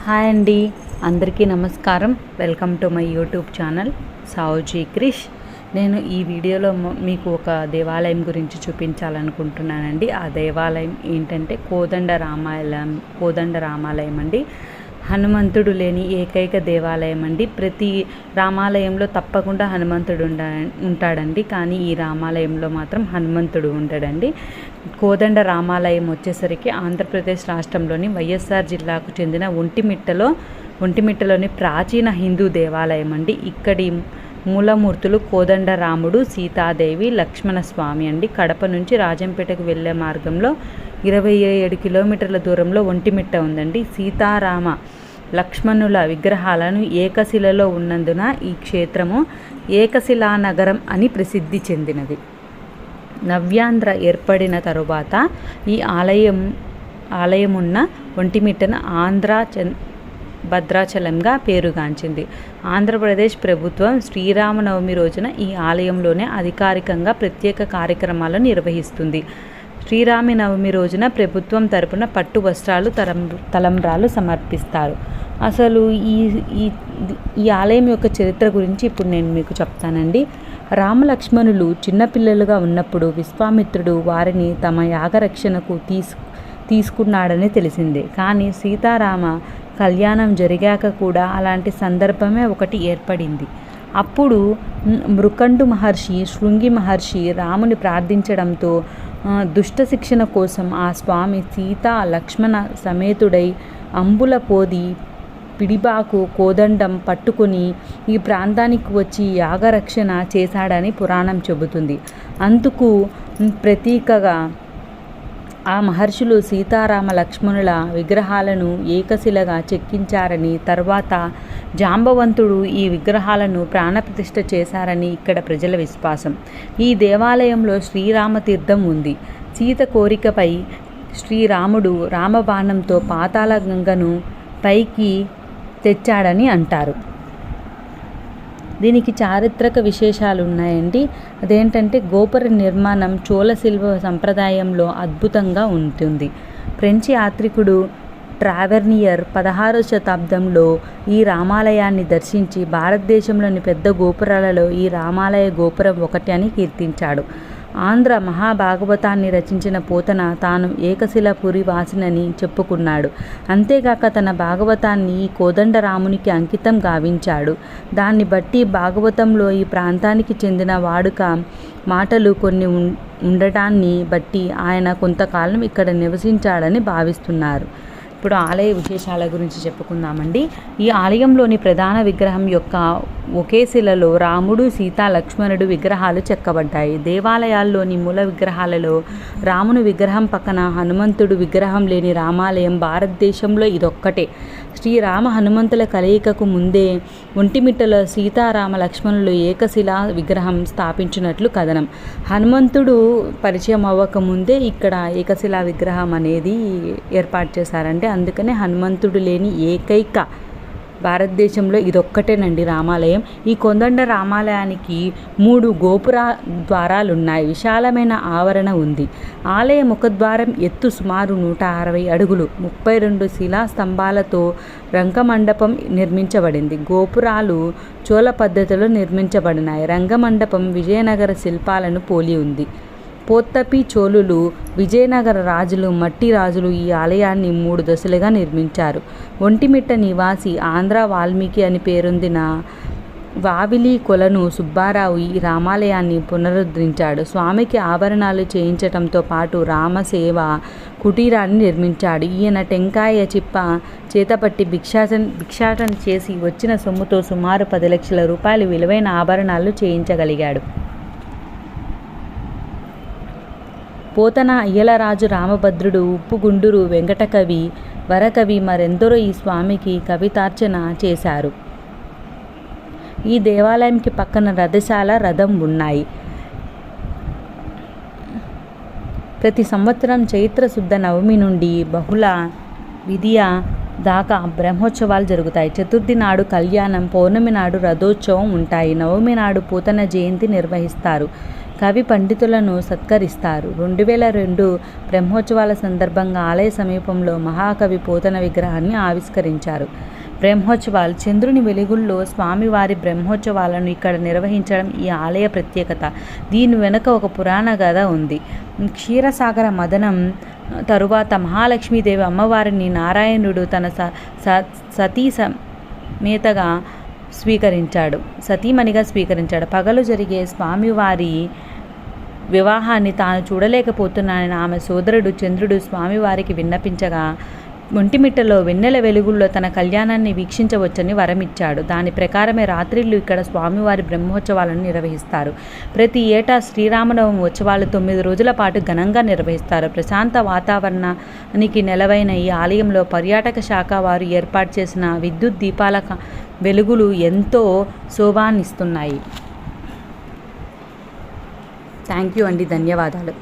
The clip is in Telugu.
హాయ్ అండి, అందరికీ నమస్కారం. Welcome to my YouTube channel Sauji Krish. నేను ఈ వీడియోలో మీకు ఒక దేవాలయం గురించి చూపించాలనుకుంటున్నానండి. ఆ దేవాలయం ఏంటంటే కోదండ రామాలయం అండి. హనుమంతుడు లేని ఏకైక దేవాలయం అండి. ప్రతి రామాలయంలో తప్పకుండా హనుమంతుడు ఉంటాడండి, కానీ ఈ రామాలయంలో మాత్రం హనుమంతుడు ఉండడండి. కోదండ రామాలయం వచ్చేసరికి ఆంధ్రప్రదేశ్ రాష్ట్రంలోని వైఎస్ఆర్ జిల్లాకు చెందిన ఒంటిమిట్టలోని ప్రాచీన హిందూ దేవాలయం అండి. ఇక్కడి మూలమూర్తులు కోదండ రాముడు, సీతాదేవి, లక్ష్మణస్వామి అండి. కడప నుంచి రాజంపేటకు వెళ్ళే మార్గంలో 27 కిలోమీటర్ల దూరంలో ఒంటిమిట్ట ఉందండి. సీతారామ లక్ష్మణుల విగ్రహాలను ఏకశిలలో ఉన్నందున ఈ క్షేత్రము ఏకశిలా నగరం అని ప్రసిద్ధి చెందినది. నవ్యాంధ్ర ఏర్పడిన తరువాత ఈ ఆలయమున్న ఒంటిమిట్టను భద్రాచలంగా పేరుగాంచింది. ఆంధ్రప్రదేశ్ ప్రభుత్వం శ్రీరామనవమి రోజున ఈ ఆలయంలోనే అధికారికంగా ప్రత్యేక కార్యక్రమాలను నిర్వహిస్తుంది. శ్రీరామనవమి రోజున ప్రభుత్వం తరపున పట్టు వస్త్రాలు, తలంబ్రాలు సమర్పిస్తారు. అసలు ఈ ఆలయం యొక్క చరిత్ర గురించి ఇప్పుడు నేను మీకు చెప్తానండి. రామలక్ష్మణులు చిన్నపిల్లలుగా ఉన్నప్పుడు విశ్వామిత్రుడు వారిని తమ యాగరక్షణకు తీసుకున్నాడని తెలిసిందే. కానీ సీతారామ కళ్యాణం జరిగాక కూడా అలాంటి సందర్భమే ఒకటి ఏర్పడింది. అప్పుడు మృకండు మహర్షి, శృంగి మహర్షి రాముని ప్రార్థించడంతో దుష్ట శిక్షణ కోసం ఆ స్వామి సీతా లక్ష్మణ సమేతుడై అంబుల పోది పిడిబాకు కోదండం పట్టుకుని ఈ ప్రాంతానికి వచ్చి యాగరక్షణ చేశాడని పురాణం చెబుతుంది. అందుకు ప్రతీకగా ఆ మహర్షులు సీతారామ లక్ష్మణుల విగ్రహాలను ఏకశిలగా చెక్కించారని, తర్వాత జాంబవంతుడు ఈ విగ్రహాలను ప్రాణప్రతిష్ఠ చేశారని ఇక్కడ ప్రజల విశ్వాసం. ఈ దేవాలయంలో శ్రీరామ తీర్థం ఉంది. సీత కోరికపై శ్రీరాముడు రామబాణంతో పాతాళ గంగను పైకి తెచ్చాడని అంటారు. దీనికి చారిత్రక విశేషాలు ఉన్నాయండి. అదేంటంటే గోపుర నిర్మాణం చోళ శిల్ప సంప్రదాయంలో అద్భుతంగా ఉంటుంది. ఫ్రెంచ్ యాత్రికుడు ట్రావెర్నియర్ 16వ శతాబ్దంలో ఈ రామాలయాన్ని దర్శించి భారతదేశంలోని పెద్ద గోపురాలలో ఈ రామాలయ గోపురం ఒకటి అని కీర్తించాడు. ఆంధ్ర మహాభాగవతాన్ని రచించిన పోతన తాను ఏకశిలపురి వాసినని చెప్పుకున్నాడు. అంతేగాక తన భాగవతాన్ని ఈ కోదండరామునికి అంకితం గావించాడు. దాన్ని బట్టి భాగవతంలో ఈ ప్రాంతానికి చెందిన వాడుక మాటలు కొన్ని ఉండటాన్ని బట్టి ఆయన కొంతకాలం ఇక్కడ నివసించాడని భావిస్తున్నారు. ఇప్పుడు ఆలయ విశేషాల గురించి చెప్పుకుందామండి. ఈ ఆలయంలోని ప్రధాన విగ్రహం యొక్క ఒకే శిలలో రాముడు, సీతా, లక్ష్మణుడు విగ్రహాలు చెక్కబడ్డాయి. దేవాలయాల్లోని మూల విగ్రహాలలో రాముని విగ్రహం పక్కన హనుమంతుడు విగ్రహం లేని రామాలయం భారతదేశంలో ఇదొక్కటే. శ్రీరామ హనుమంతుల కలయికకు ముందే ఒంటిమిట్టలో సీతారామ లక్ష్మణులు ఏకశిలా విగ్రహం స్థాపించినట్లు కథనం. హనుమంతుడు పరిచయం అవ్వక ముందే ఇక్కడ ఏకశిలా విగ్రహం అనేది ఏర్పాటు చేశారంటే అందుకనే హనుమంతుడు లేని ఏకైక భారతదేశంలో ఇదొక్కటేనండి రామాలయం. ఈ కోదండ రామాలయానికి 3 గోపుర ద్వారాలున్నాయి. విశాలమైన ఆవరణ ఉంది. ఆలయ ముఖద్వారం ఎత్తు సుమారు 160 అడుగులు. 32 శిలా స్తంభాలతో రంగమండపం నిర్మించబడింది. గోపురాలు చోళ పద్ధతిలో నిర్మించబడినాయి. రంగమండపం విజయనగర శిల్పాలను పోలి ఉంది. పోత్తపి చోళులు, విజయనగర రాజులు, మట్టి రాజులు ఈ ఆలయాన్ని 3 దశలుగా నిర్మించారు. ఒంటిమిట్ట నివాసి ఆంధ్ర వాల్మీకి అని పేరొందిన వావిలి కొలను సుబ్బారావు ఈ రామాలయాన్ని పునరుద్ధరించాడు. స్వామికి ఆభరణాలు చేయించటంతో పాటు రామసేవ కుటీరాన్ని నిర్మించాడు. ఈయన టెంకాయ చిప్ప చేతపట్టి భిక్షాటన చేసి వచ్చిన సొమ్ముతో సుమారు 10 లక్షల రూపాయలు విలువైన ఆభరణాలు చేయించగలిగాడు. పోతన, అయ్యలరాజు, రామభద్రుడు, ఉప్పుగుండూరు వెంకటకవి, వరకవి మరెందరో ఈ స్వామికి కవితార్చన చేశారు. ఈ దేవాలయంకి పక్కన రథశాల, రథం ఉన్నాయి. ప్రతి సంవత్సరం చైత్ర శుద్ధ నవమి నుండి బహుళ విధియ దాకా బ్రహ్మోత్సవాలు జరుగుతాయి. చతుర్థి నాడు కళ్యాణం, పౌర్ణమి నాడు రథోత్సవం ఉంటాయి. నవమి నాడు పోతన జయంతి నిర్వహిస్తారు. కవి పండితులను సత్కరిస్తారు. 2002 బ్రహ్మోత్సవాల సందర్భంగా ఆలయ సమీపంలో మహాకవి పోతన విగ్రహాన్ని ఆవిష్కరించారు. బ్రహ్మోత్సవాలు చంద్రుని వెలుగుల్లో స్వామివారి బ్రహ్మోత్సవాలను ఇక్కడ నిర్వహించడం ఈ ఆలయ ప్రత్యేకత. దీని వెనుక ఒక పురాణ గాథ ఉంది. క్షీరసాగర మథనం తరువాత మహాలక్ష్మీదేవి అమ్మవారిని నారాయణుడు తన సతీ సమేతగా సతీమణిగా స్వీకరించాడు. పగలు జరిగే స్వామివారి వివాహాన్ని తాను చూడలేకపోతున్నానని ఆమె సోదరుడు చంద్రుడు స్వామివారికి విన్నపించగా ఒంటిమిట్టలో వెన్నెల వెలుగుల్లో తన కళ్యాణాన్ని వీక్షించవచ్చని వరమిచ్చాడు. దాని ప్రకారమే రాత్రిళ్ళు ఇక్కడ స్వామివారి బ్రహ్మోత్సవాలను నిర్వహిస్తారు. ప్రతి ఏటా శ్రీరామనవమి ఉత్సవాలు 9 రోజుల పాటు ఘనంగా నిర్వహిస్తారు. ప్రశాంత వాతావరణానికి నెలవైన ఈ ఆలయంలో పర్యాటక శాఖ వారు ఏర్పాటు చేసిన విద్యుత్ దీపాల వెలుగులు ఎంతో శోభాన్నిస్తున్నాయి. థ్యాంక్ యూ అండి. ధన్యవాదాలు.